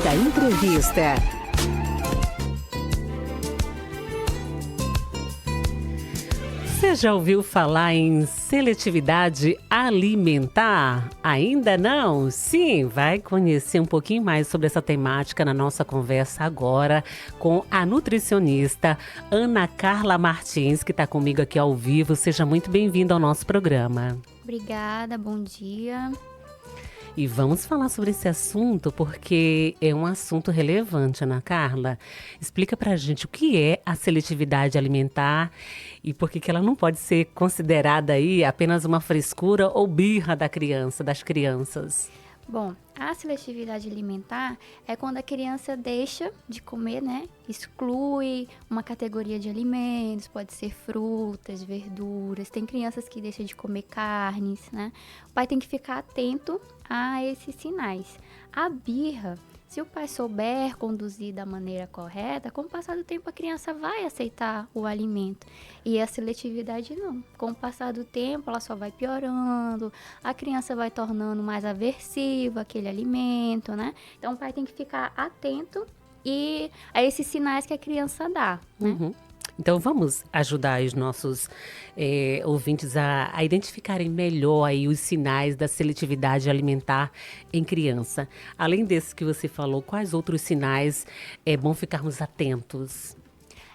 da entrevista. Você já ouviu falar em seletividade alimentar? Ainda não? Sim, vai conhecer um pouquinho mais sobre essa temática na nossa conversa agora com a nutricionista Ana Carla Martins, que está comigo aqui ao vivo. Seja muito bem-vinda ao nosso programa. Obrigada, bom dia. E vamos falar sobre esse assunto porque é um assunto relevante, Ana Carla. Explica pra gente o que é a seletividade alimentar e por que ela não pode ser considerada aí apenas uma frescura ou birra das crianças. Bom, a seletividade alimentar é quando a criança deixa de comer, né? Exclui uma categoria de alimentos, pode ser frutas, verduras. Tem crianças que deixam de comer carnes, né? O pai tem que ficar atento a esses sinais. A birra, se o pai souber conduzir da maneira correta, com o passar do tempo a criança vai aceitar o alimento. E a seletividade não. Com o passar do tempo ela só vai piorando, a criança vai tornando mais aversiva àquele alimento, né? Então o pai tem que ficar atento a esses sinais que a criança dá, né? Uhum. Então vamos ajudar os nossos ouvintes a identificarem melhor aí os sinais da seletividade alimentar em criança. Além desse que você falou, quais outros sinais é bom ficarmos atentos?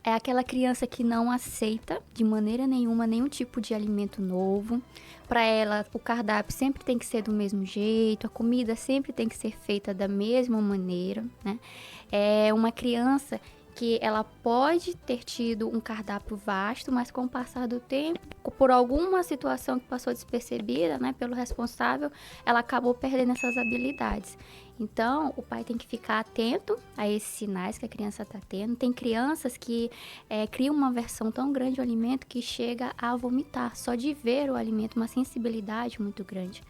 É aquela criança que não aceita de maneira nenhuma nenhum tipo de alimento novo. Para ela, o cardápio sempre tem que ser do mesmo jeito, a comida sempre tem que ser feita da mesma maneira, né? É uma criança que ela pode ter tido um cardápio vasto, mas com o passar do tempo, por alguma situação que passou despercebida, né, pelo responsável, ela acabou perdendo essas habilidades. Então, o pai tem que ficar atento a esses sinais que a criança está tendo. Tem crianças que criam uma aversão tão grande ao alimento que chega a vomitar, só de ver o alimento, uma sensibilidade muito grande.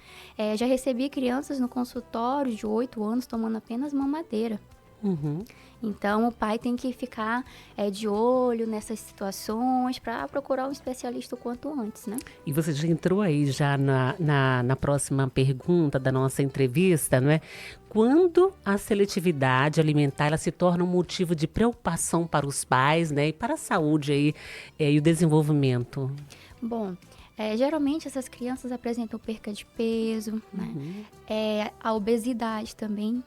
Já recebi crianças no consultório de 8 anos tomando apenas mamadeira. Uhum. Então, o pai tem que ficar de olho nessas situações para procurar um especialista o quanto antes, né? E você já entrou aí já na próxima pergunta da nossa entrevista, não é? Quando a seletividade alimentar ela se torna um motivo de preocupação para os pais, né? E para a saúde aí, e o desenvolvimento? Bom, geralmente essas crianças apresentam perca de peso, né? A obesidade também.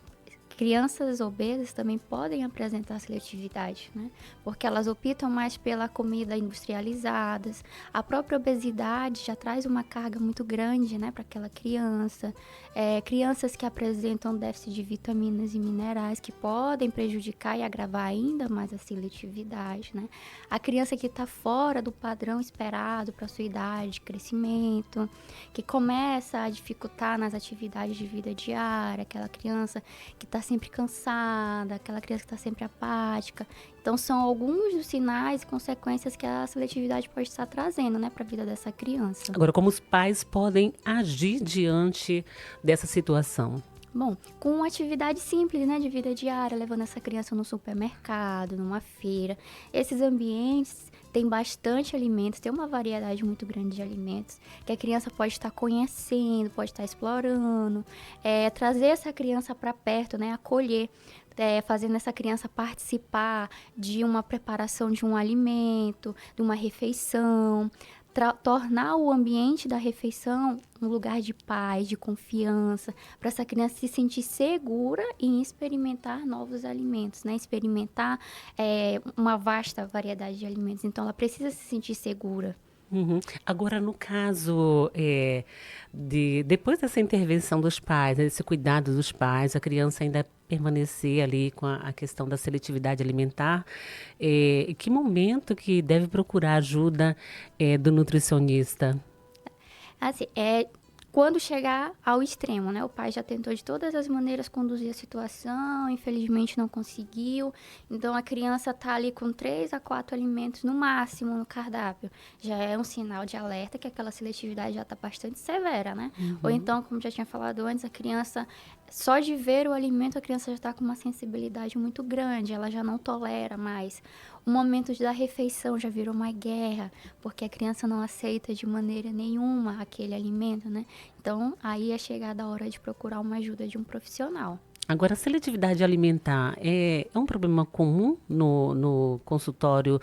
Crianças obesas também podem apresentar seletividade, né? Porque elas optam mais pela comida industrializada. A própria obesidade já traz uma carga muito grande, né, para aquela criança. Crianças que apresentam déficit de vitaminas e minerais que podem prejudicar e agravar ainda mais a seletividade, né? A criança que está fora do padrão esperado para sua idade de crescimento, que começa a dificultar nas atividades de vida diária, aquela criança que está sempre cansada, aquela criança que está sempre apática. Então, são alguns dos sinais e consequências que a seletividade pode estar trazendo, né, para a vida dessa criança. Agora, como os pais podem agir diante dessa situação? Bom, com atividade simples, né, de vida diária, levando essa criança no supermercado, numa feira. Esses ambientes têm bastante alimentos, tem uma variedade muito grande de alimentos que a criança pode estar conhecendo, pode estar explorando, trazer essa criança para perto, né, acolher. Fazendo essa criança participar de uma preparação de um alimento, de uma refeição, tornar o ambiente da refeição um lugar de paz, de confiança, para essa criança se sentir segura em experimentar novos alimentos, né? Experimentar uma vasta variedade de alimentos. Então, ela precisa se sentir segura. Uhum. Agora, no caso depois dessa intervenção dos pais, né, desse cuidado dos pais, a criança ainda permanecer ali com a questão da seletividade alimentar, que momento que deve procurar ajuda do nutricionista? Assim, quando chegar ao extremo, né? O pai já tentou de todas as maneiras conduzir a situação, infelizmente não conseguiu. Então, a criança tá ali com 3 a 4 alimentos no máximo no cardápio. Já é um sinal de alerta que aquela seletividade já tá bastante severa, né? Ou então, como já tinha falado antes, a criança, só de ver o alimento, a criança já tá com uma sensibilidade muito grande, ela já não tolera mais. O momento da refeição já virou uma guerra, porque a criança não aceita de maneira nenhuma aquele alimento, né? Então, aí é chegada a hora de procurar uma ajuda de um profissional. Agora, a seletividade alimentar é um problema comum no consultório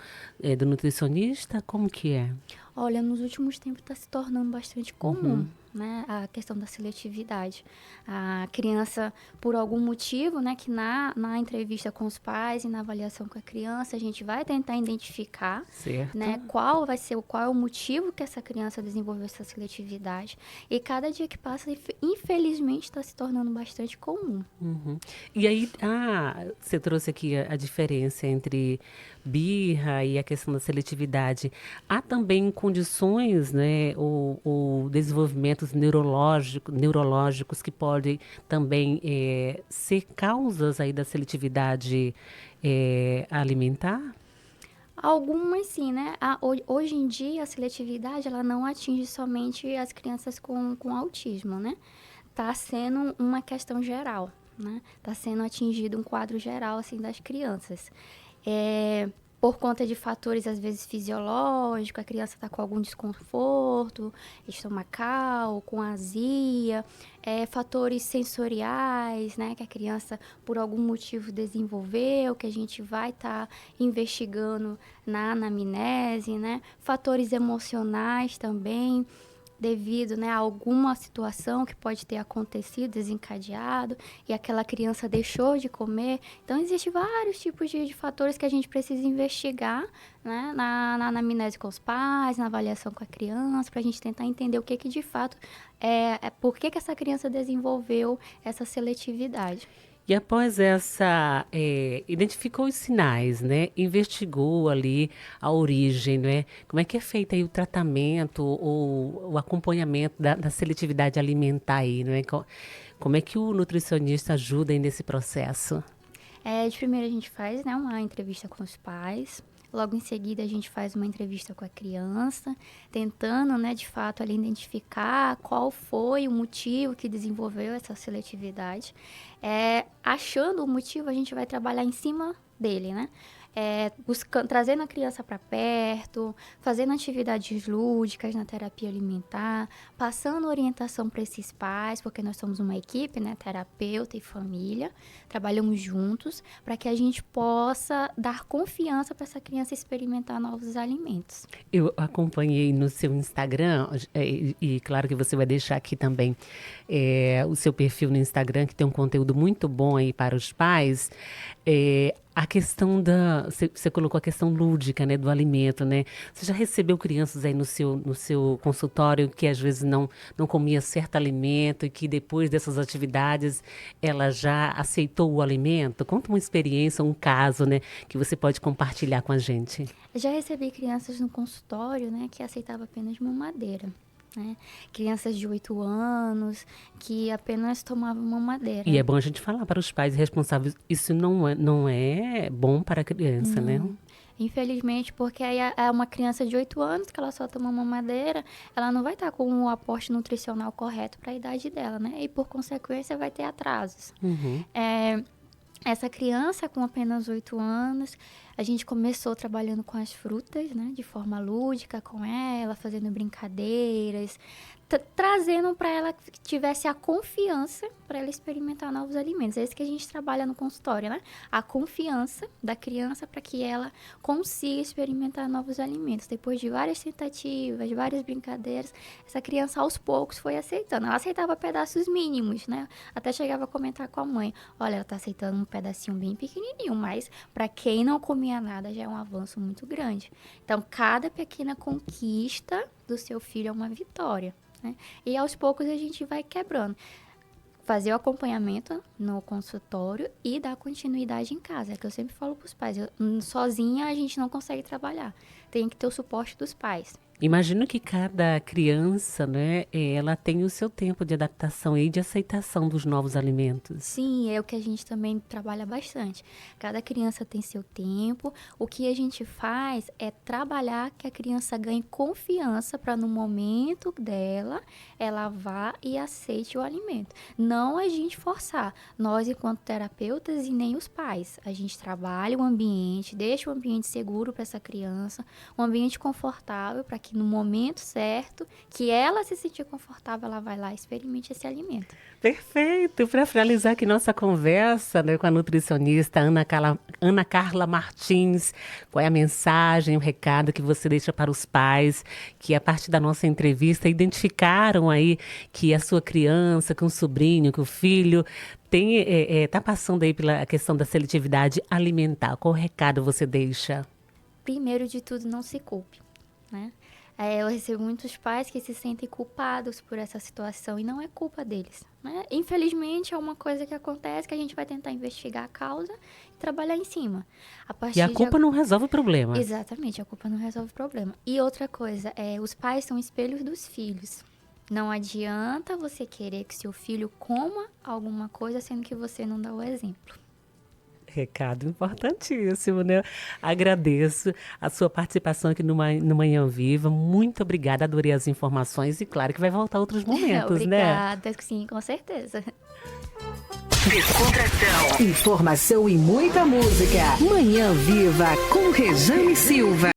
do nutricionista? Como que é? Olha, nos últimos tempos está se tornando bastante comum, né, a questão da seletividade. A criança, por algum motivo, né, que na entrevista com os pais e na avaliação com a criança, a gente vai tentar identificar, Certo. né, qual é o motivo que essa criança desenvolveu essa seletividade. E cada dia que passa, infelizmente, está se tornando bastante comum. Uhum. E aí, você trouxe aqui a diferença entre birra e a questão da seletividade. Há também condições, né, ou desenvolvimentos neurológicos que podem também ser causas aí da seletividade alimentar? Algumas sim, né? Hoje em dia, a seletividade, ela não atinge somente as crianças com autismo, né? Tá sendo uma questão geral, né? Tá sendo atingido um quadro geral, assim, das crianças. Por conta de fatores, às vezes, fisiológicos, a criança está com algum desconforto estomacal, com azia, fatores sensoriais, né, que a criança, por algum motivo, desenvolveu, que a gente vai estar investigando na anamnese, né, fatores emocionais também, devido, né, a alguma situação que pode ter acontecido, desencadeado, e aquela criança deixou de comer. Então, existem vários tipos de fatores que a gente precisa investigar, né, na anamnese com os pais, na avaliação com a criança, para a gente tentar entender o que de fato por que essa criança desenvolveu essa seletividade. E após essa, identificou os sinais, né? Investigou ali a origem, né? Como é que é feito aí o tratamento ou o acompanhamento da seletividade alimentar aí, né? Como é que o nutricionista ajuda aí nesse processo? De primeiro a gente faz, né, uma entrevista com os pais. Logo em seguida a gente faz uma entrevista com a criança, tentando, né, de fato ali identificar qual foi o motivo que desenvolveu essa seletividade. Achando o motivo, a gente vai trabalhar em cima dele, né? Trazendo a criança para perto, fazendo atividades lúdicas na terapia alimentar, passando orientação para esses pais, porque nós somos uma equipe, né, terapeuta e família, trabalhamos juntos para que a gente possa dar confiança para essa criança experimentar novos alimentos. Eu acompanhei no seu Instagram, e claro que você vai deixar aqui também o seu perfil no Instagram, que tem um conteúdo muito bom aí para os pais. A questão você colocou a questão lúdica, né, do alimento, né? Você já recebeu crianças aí no seu consultório que às vezes não comia certo alimento e que depois dessas atividades ela já aceitou o alimento? Conta uma experiência, um caso, né, que você pode compartilhar com a gente. Já recebi crianças no consultório, né, que aceitavam apenas mamadeira. Né? Crianças de 8 anos que apenas tomavam mamadeira. E é bom a gente falar para os pais responsáveis, isso não é bom para a criança, não, né? Infelizmente, porque aí é uma criança de 8 anos que ela só toma mamadeira, ela não vai estar com o aporte nutricional correto para a idade dela, né? E por consequência vai ter atrasos. Uhum. Essa criança com apenas 8 anos, a gente começou trabalhando com as frutas, né? De forma lúdica com ela, fazendo brincadeiras, trazendo para ela que tivesse a confiança para ela experimentar novos alimentos. É isso que a gente trabalha no consultório, né? A confiança da criança para que ela consiga experimentar novos alimentos. Depois de várias tentativas, de várias brincadeiras, essa criança aos poucos foi aceitando. Ela aceitava pedaços mínimos, né? Até chegava a comentar com a mãe: olha, ela tá aceitando um pedacinho bem pequenininho, mas para quem não comia nada já é um avanço muito grande. Então, cada pequena conquista do seu filho é uma vitória. Né? E aos poucos a gente vai quebrando. Fazer o acompanhamento no consultório e dar continuidade em casa. É que eu sempre falo para os pais, sozinha a gente não consegue trabalhar. Tem que ter o suporte dos pais. Imagino que cada criança, né, ela tem o seu tempo de adaptação e de aceitação dos novos alimentos. Sim, é o que a gente também trabalha bastante. Cada criança tem seu tempo. O que a gente faz é trabalhar que a criança ganhe confiança para no momento dela, ela vá e aceite o alimento. Não a gente forçar. Nós, enquanto terapeutas, e nem os pais. A gente trabalha o ambiente, deixa o ambiente seguro para essa criança, um ambiente confortável para que no momento certo, que ela se sentir confortável, ela vai lá e experimente esse alimento. Perfeito. Para finalizar aqui nossa conversa, né, com a nutricionista Ana Carla Martins, qual é a mensagem, o recado que você deixa para os pais que, a partir da nossa entrevista, identificaram aí que a sua criança, que um sobrinho, que o filho está passando aí pela questão da seletividade alimentar? Qual recado você deixa? Primeiro de tudo, não se culpe, né? Eu recebo muitos pais que se sentem culpados por essa situação e não é culpa deles, né? Infelizmente, é uma coisa que acontece que a gente vai tentar investigar a causa e trabalhar em cima. E a culpa não resolve o problema. Exatamente, a culpa não resolve o problema. E outra coisa, os pais são espelhos dos filhos. Não adianta você querer que seu filho coma alguma coisa sendo que você não dá o exemplo. Recado importantíssimo, né? Agradeço a sua participação aqui no Manhã Viva. Muito obrigada, adorei as informações e claro que vai voltar outros momentos, né? Obrigada, sim, com certeza. Descontração, informação e muita música. Manhã Viva com Rejane Silva.